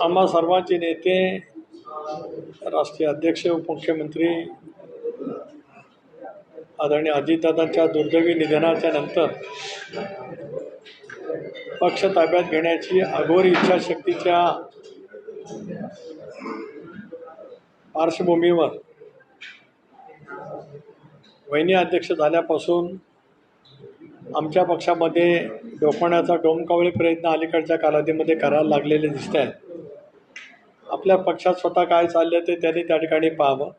आम्हा सर्वांचे नेते, राष्ट्रीय अध्यक्ष, उपमुख्यमंत्री आदरणीय अजितदादांच्या दुर्दैवी निधनाच्या नंतर पक्ष ताब्यात घेण्याची अघोरी इच्छाशक्तीच्या पार्श्वभूमीवर वहिनी अध्यक्ष झाल्यापासून आमच्या पक्षामध्ये डोकवण्याचा डोमकावळी प्रयत्न अलीकडच्या कालावधीमध्ये करायला लागलेले दिसत आहेत. आपल्या पक्षात स्वतः काय चालले ते त्यांनी त्या ठिकाणी पाहावं.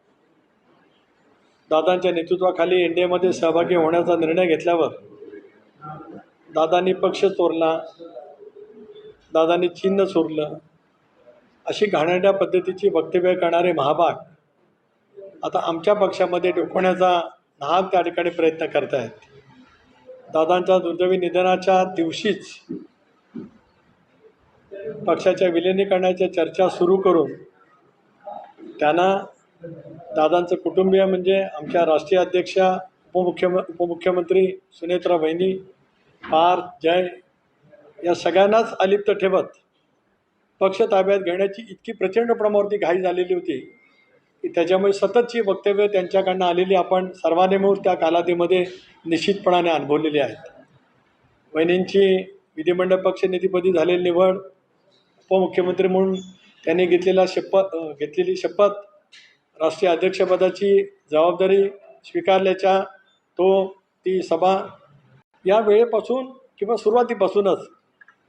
दादांच्या नेतृत्वाखाली एनडीएमध्ये सहभागी होण्याचा निर्णय घेतल्यावर दादांनी पक्ष चोरला, दादांनी चिन्ह चोरलं, अशी घाणेरड्या पद्धतीची वक्तव्य करणारे महाभाग आता आमच्या पक्षामध्ये डोकवण्याचा नाहक त्या ठिकाणी प्रयत्न करत आहेत. दादांच्या दुर्दैवी निधनाच्या दिवशीच पक्षाच्या विलिनीकरणाच्या चर्चा सुरू करून त्यांना दादांचं कुटुंबीय म्हणजे आमच्या राष्ट्रीय अध्यक्षा, उपमुख्यमंत्री सुनेत्रा वहिनी, पार्थ, जय या सगळ्यांनाच अलिप्त ठेवत पक्ष ताब्यात घेण्याची इतकी प्रचंड प्रमाणावरती घाई झालेली होती की त्याच्यामुळे सततची वक्तव्य त्यांच्याकडनं आलेली आपण सर्वांनी मिळून त्या कालावधीमध्ये निश्चितपणाने अनुभवलेली आहेत. वहिनींची विधिमंडळ पक्षनेतेपदी झालेली निवड, उपमुख्यमंत्री म्हणून त्यांनी घेतलेली शपथ, राष्ट्रीय अध्यक्षपदाची जबाबदारी स्वीकारल्याच्या ती सभा या वेळेपासून किंवा सुरुवातीपासूनच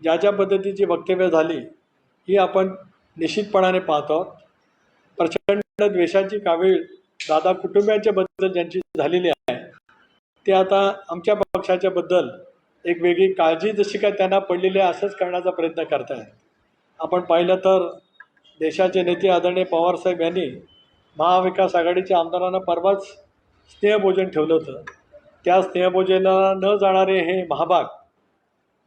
ज्या पद्धतीची वक्तव्य झाली ही आपण निश्चितपणाने पाहतो. प्रचंड द्वेषाची कावीळ दादा कुटुंबियांच्या बद्दल ज्यांची झालेली आहे ते आता आमच्या पक्षाच्या बद्दल एक वेगळी काळजी जशी काय त्यांना पडलेली आहे असंच करण्याचा प्रयत्न करत आहेत. आपण पाहिलं तर देशाचे नेते आदरणीय पवारसाहेब यांनी महाविकास आघाडीच्या आमदारांना परवाच स्नेहभोजन ठेवलं होतं. त्या स्नेहभोजनाला न जाणारे हे महाभाग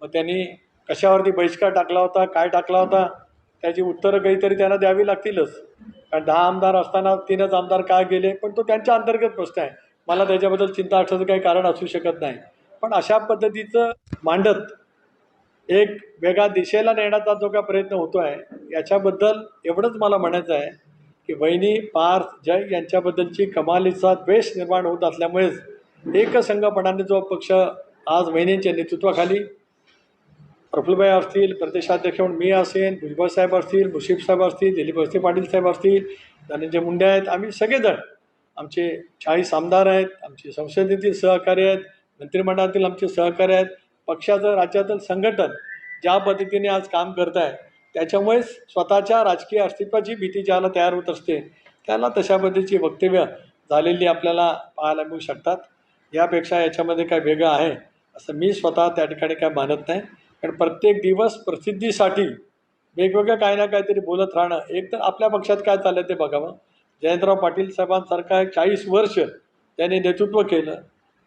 मग त्यांनी कशावरती बहिष्कार टाकला होता, काय टाकला होता, त्याची उत्तरं काहीतरी त्यांना द्यावी लागतीलच. कारण 10 आमदार असताना 3च आमदार काय गेले, पण तो त्यांच्या अंतर्गत प्रश्न आहे. मला त्याच्याबद्दल चिंता असण्याचं काही कारण असू शकत नाही. पण अशा पद्धतीचं मांडत एक वेगळ्या दिशेला नेण्याचा जो काय प्रयत्न होतो आहे याच्याबद्दल एवढंच मला म्हणायचं आहे की वहिनी, पार्थ, जय यांच्याबद्दलची कमालीचा द्वेष निर्माण होत असल्यामुळेच एकसंघपणाने जो पक्ष आज वहिनींच्या नेतृत्वाखाली प्रफुल्लभाई असतील, प्रदेशाध्यक्ष म्हणून मी असेन, भुजबळ साहेब असतील, मुश्रीफ साहेब असतील, दिलीप वळसे पाटील साहेब असतील, धनंजय मुंडे आहेत, आम्ही सगळेजण आमचे 40 आमदार आहेत, आमचे संसदेतील सहकारी आहेत, मंत्रिमंडळातील आमचे सहकारी आहेत, पक्षाचं राज्यातील संघटन ज्या पद्धतीने आज काम करत आहे त्याच्यामुळेच स्वतःच्या राजकीय अस्तित्वाची भीती ज्याला तयार होत असते त्याला तशा पद्धतीची वक्तव्य झालेली आपल्याला पाहायला मिळू शकतात. यापेक्षा याच्यामध्ये काय वेगळं आहे असं मी स्वतः त्या ठिकाणी काय मानत नाही. कारण प्रत्येक दिवस प्रसिद्धीसाठी वेगवेगळं काही ना काहीतरी बोलत राहणं, एक तर आपल्या पक्षात काय चाललं ते बघावं. जयंतराव पाटील साहेबांसारखा 40 वर्ष त्यांनी नेतृत्व केलं,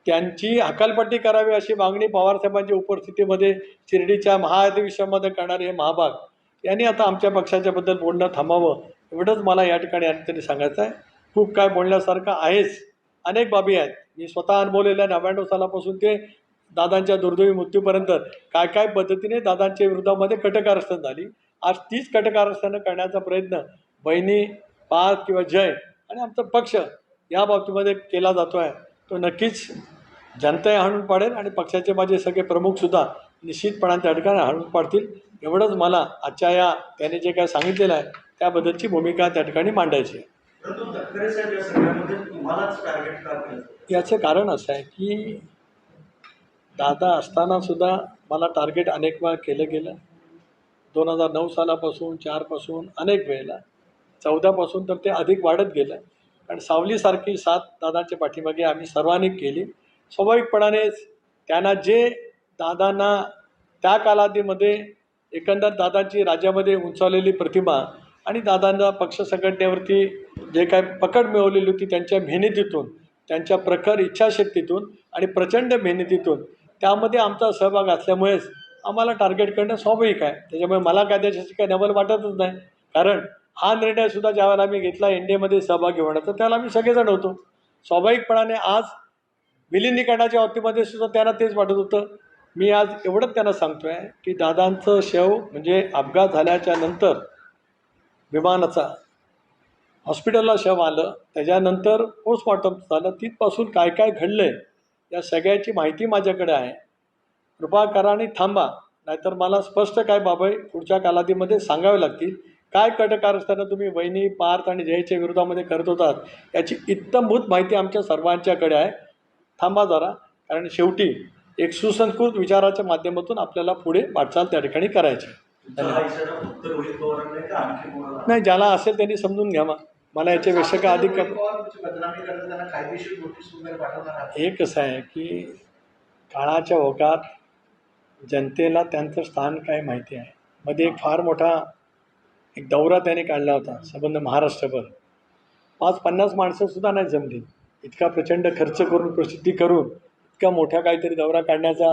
त्यांची हकालपट्टी करावी अशी मागणी पवारसाहेबांच्या उपस्थितीमध्ये शिर्डीच्या महाअधिवेशनामध्ये करणारे हे महाभाग यांनी आता आमच्या पक्षाच्याबद्दल बोलणं थांबावं एवढंच मला या ठिकाणी आणखी सांगायचं आहे. खूप काय बोलण्यासारखं आहेच, अनेक बाबी आहेत. मी स्वतः अनुभवलेल्या 99 सालापासून ते दादांच्या दुर्दैवी मृत्यूपर्यंत काय काय पद्धतीने दादांच्या विरोधामध्ये कटकारस्थान झाली. आज तीच कटकारस्थानं करण्याचा प्रयत्न बहिणी, पार्थ किंवा जय आणि आमचा पक्ष या बाबतीमध्ये केला जातो आहे. तो नक्कीच जनता हाणून पाडेल आणि पक्षाचे माझे सगळे प्रमुखसुद्धा निश्चितपणाने त्या ठिकाणी हाणून पाडतील. एवढंच मला आजच्या या त्याने जे काय सांगितलेलं आहे त्याबद्दलची भूमिका त्या ठिकाणी मांडायची आहे. याचं कारण असं आहे की दादा असतानासुद्धा मला टार्गेट अनेक वेळा केलं गेलं. 2009 सालापासून, 4 पासून, अनेक वेळेला 14 पासून तर ते अधिक वाढत गेलं. कारण सावलीसारखी साथ दादांच्या पाठीमागे आम्ही सर्वांनी केली. स्वाभाविकपणानेच त्यांना जे दादांना त्या कालावधीमध्ये एकंदर दादांची राज्यामध्ये उंचावलेली प्रतिमा आणि दादांना पक्ष संघटनेवरती जे काय पकड मिळवलेली होती त्यांच्या मेहनतीतून, त्यांच्या प्रखर इच्छाशक्तीतून आणि प्रचंड मेहनतीतून त्यामध्ये आमचा सहभाग असल्यामुळेच आम्हाला टार्गेट करणं स्वाभाविक आहे. त्याच्यामुळे मला काय त्याच्याशी काय नवल वाटतच नाही. कारण हा निर्णयसुद्धा ज्यावेळेला आम्ही घेतला एनडीएमध्ये सहभागी होण्याचा त्यावेळेला आम्ही सगळेजण होतो. स्वाभाविकपणाने आज विलिनीकरणाच्या बाबतीमध्ये सुद्धा त्यांना तेच वाटत होतं मी आज एवढंच त्यांना सांगतो आहे की दादांचं शव म्हणजे अपघात झाल्याच्या नंतर विमानाचा हॉस्पिटलला शव आलं, त्याच्यानंतर पोस्टमॉर्टम झालं, तिथपासून काय काय घडलं आहे या सगळ्याची माहिती माझ्याकडे आहे. कृपा करा आणि थांबा, नाहीतर मला स्पष्ट काय बाबा पुढच्या कालावधीमध्ये सांगावे लागतील. काय कटकारस्थानं तुम्ही वहिनी पार्थ आणि जयच्या विरोधामध्ये करत होतात याची इत्थंभूत माहिती आमच्या सर्वांच्याकडे आहे. थांबा जरा, कारण शेवटी एक सुसंस्कृत विचाराच्या माध्यमातून आपल्याला पुढे वाटचाल त्या ठिकाणी करायची. नाही, ज्याला असेल त्यांनी समजून घ्यावा. मला याच्यापेक्षा काय अधिक हे कसं आहे की काळाच्या ओघात जनतेला त्यांचं स्थान काय माहिती आहे. मध्ये एक फार मोठा एक दौरा त्याने काढला होता संबंध महाराष्ट्रभर. 50 माणसंसुद्धा नाही जमली. इतका प्रचंड खर्च करून प्रसिद्धी करून इतका मोठा काहीतरी दौरा काढण्याचा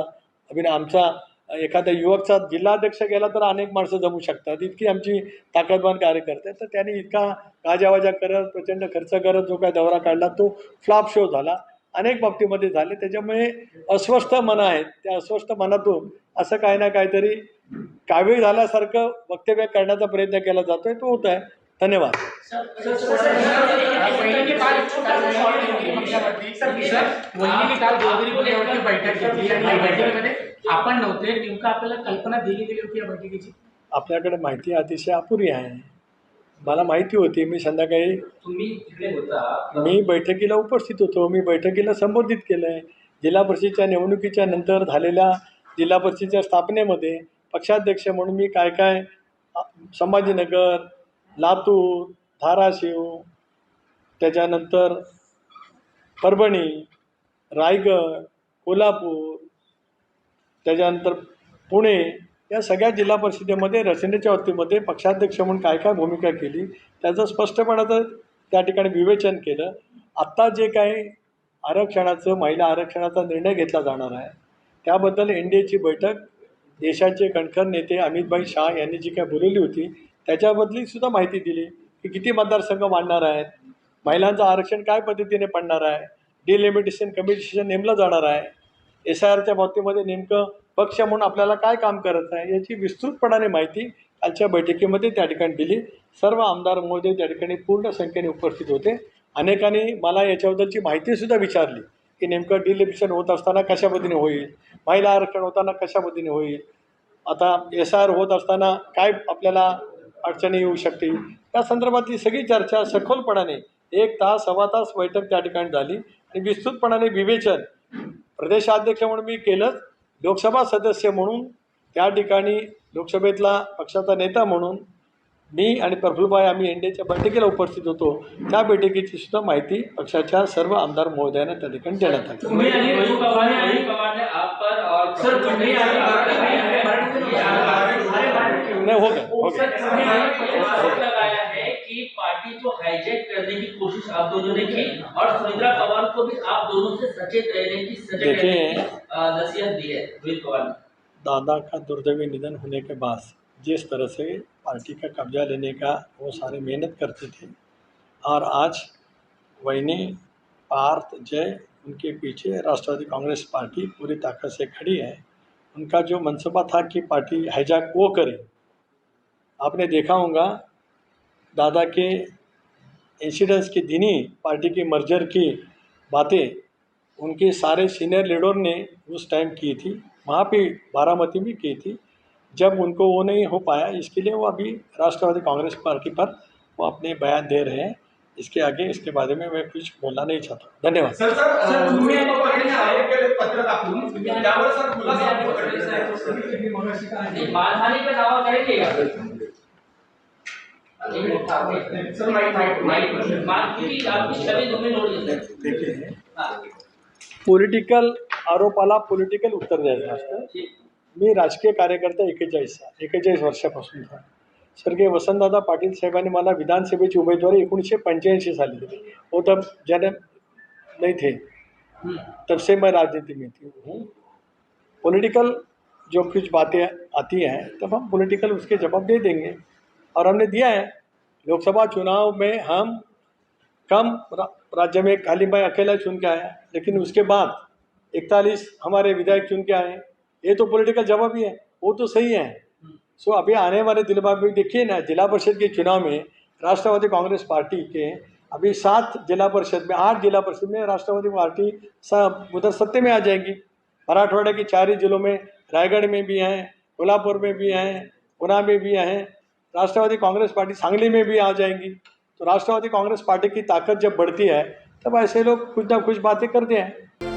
अभिनय आमचा एखादा युवकचा जिल्हाध्यक्ष गेला तर अनेक माणसं जमू शकतात, इतकी आमची ताकदवान कार्यकर्ते. तर त्यांनी इतका गाजावाजा करत प्रचंड खर्च करत जो काय दौरा काढला तो फ्लॉप शो झाला. अनेक बाबतीमध्ये झाले. त्याच्यामुळे अस्वस्थ मनं आहेत. त्या अस्वस्थ मनातून असं काही ना काहीतरी कावीळ झाल्यासारखं वक्तव्य करण्याचा प्रयत्न केला जातोय, तो होत आहे. धन्यवाद. आपण नव्हते, नेमकं आपल्याला कल्पना दिली गेली होती या बैठकीची? आपल्याकडे माहिती अतिशय अपुरी आहे. मला माहिती होती. मी संध्याकाळी तुम्ही तिकडे होता, मी बैठकीला उपस्थित होतो. मी बैठकीला संबोधित केलं आहे. जिल्हा परिषदेच्या निवडणुकीच्या नंतर झालेल्या जिल्हा परिषदेच्या स्थापनेमध्ये पक्षाध्यक्ष म्हणून मी काय काय संभाजीनगर, लातूर, धाराशिव, त्याच्यानंतर परभणी, रायगड, कोल्हापूर, त्याच्यानंतर पुणे या सगळ्या जिल्हा परिषदेमध्ये रचनेच्या बाबतीमध्ये पक्षाध्यक्ष म्हणून काय काय भूमिका केली त्याचं स्पष्टपणाचं त्या ठिकाणी विवेचन केलं. आत्ता जे काही आरक्षणाचं महिला आरक्षणाचा निर्णय घेतला जाणार आहे त्याबद्दल NDAची बैठक देशाचे कणखर नेते अमितभाई शाह यांनी जी काय बोलवली होती त्याच्याबद्दली सुद्धा माहिती दिली की किती मतदारसंघ वाढणार आहेत, महिलांचं आरक्षण काय पद्धतीने पडणार आहे, डिलिमिटेशन कमिशन नेमलं जाणार आहे, SIRच्या बाबतीमध्ये नेमकं पक्ष म्हणून आपल्याला काय काम करायचं आहे याची विस्तृतपणाने माहिती कालच्या बैठकीमध्ये त्या ठिकाणी दिली. सर्व आमदार महोदय त्या ठिकाणी पूर्ण संख्येने उपस्थित होते. अनेकांनी मला याच्याबद्दलची माहितीसुद्धा विचारली की नेमकं डिलिमिटेशन होत असताना कशा पद्धतीने होईल, महिला आरक्षण होताना कशा पद्धतीने होईल, आता SIR होत असताना काय आपल्याला अडचणी येऊ शकतील, त्या संदर्भातली सगळी चर्चा सखोलपणाने 1 तास सव्वा तास बैठक त्या ठिकाणी झाली आणि विस्तृतपणाने विवेचन प्रदेशाध्यक्ष म्हणून मी केलंच, लोकसभा सदस्य म्हणून त्या ठिकाणी लोकसभेतला पक्षाचा नेता म्हणून मी आणि प्रफुल्लभाई आम्ही NDAच्या बैठकीला उपस्थित होतो. त्या बैठकीची सुद्धा माहिती पक्षाच्या सर्व आमदार महोदयांना त्या ठिकाणी देण्यात आली. नहीं हो गया कि पार्टी को हाईजैक करने की कोशिश आप दोनों ने की और सुनीता पवार को भी आप दोनों से सचेत रहने की नसीहत दी है रोहित पवार ने. दादा का दुर्दैवी निधन होने के बाद जिस तरह से पार्टी का कब्जा लेने का वो सारे मेहनत करते थे और आज वहीनी पार्थ जय उनके पीछे राष्ट्रवादी कांग्रेस पार्टी पूरी ताकत से खड़ी है. उनका जो मनसूबा था कि पार्टी हाईजैक वो करे, आपने देखा होगा दादा के इंसिडेंस के दिन ही पार्टी की मर्जर की बातें उनके सारे सीनियर लीडर ने उस टाइम की थी, वहाँ पे बारामती में की थी. जब उनको वो नहीं हो पाया इसके लिए वो अभी राष्ट्रवादी कांग्रेस पार्टी पर वो अपने बयान दे रहे हैं. इसके आगे इसके बारे में मैं कुछ बोलना नहीं चाहता. धन्यवाद. देखिए, पॉलिटिकल आरोपाला पॉलिटिकल उत्तर द्यायचं असतं. मी राजकीय कार्यकर्ता 41 वर्षापासून था. स्वर्गीय वसंतदादा पाटील साहेबांनी मला विधानसभेची उमेदवारी 1985 साली दी. वो तब जन्म नहीं थे, तब से मैं राजनीति में हूँ. पॉलिटिकल जो कुछ बातें आती हैं तब हम पॉलिटिकल उसके जवाब दे देंगे और हमने दिया है. लोकसभा चुनाव में हम कम राज्य में खाली मैं अकेला चुन के आया, लेकिन उसके बाद 41 हमारे विधायक चुन के आए. ये तो पॉलिटिकल जवाब ही है, वो तो सही है। सो अभी आने वाले दिनों में देखिए ना, जिला परिषद के चुनाव में राष्ट्रवादी कांग्रेस पार्टी के अभी 7 जिला परिषद में, 8 जिला परिषद में राष्ट्रवादी पार्टी उधर सत्ते में आ जाएगी। मराठवाड़ा के 4 ही जिलों में, रायगढ़ में भी हैं, कोल्हापुर में भी हैं, पुणे में भी हैं, राष्ट्रवादी कांग्रेस पार्टी सांगली में भी आ जाएंगी। तो राष्ट्रवादी कांग्रेस पार्टी की ताकत जब बढ़ती है तब ऐसे लोग कुछ ना कुछ बातें करते हैं।